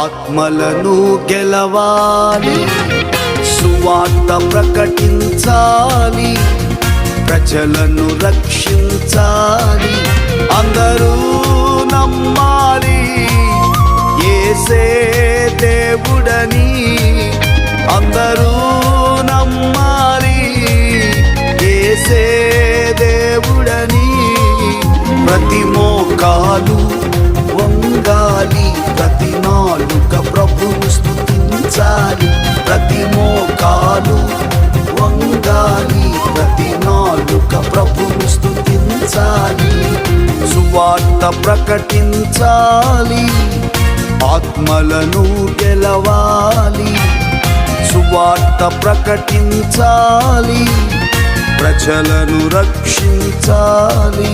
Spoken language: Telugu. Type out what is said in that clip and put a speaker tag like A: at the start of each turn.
A: ఆత్మలను గెలవాలి, సువార్త ప్రకటించాలి, ప్రజలను రక్షించాలి. అందరూ నమ్మాలి యేసే దేవుడని, అందరూ నమ్మాలి యేసే దేవుడని. ప్రతి మోకాలు వంగాలి, ప్రతి నాలుక ప్రభువు స్తుతించాలి. ప్రతి మోకాలు వంగాలి, ప్రతి నాలుక ప్రభువు స్తుతించాలి. సువార్త ప్రకటించాలి, ఆత్మలను గెలవాలి, సువార్త ప్రకటించాలి, ప్రజలను రక్షించాలి.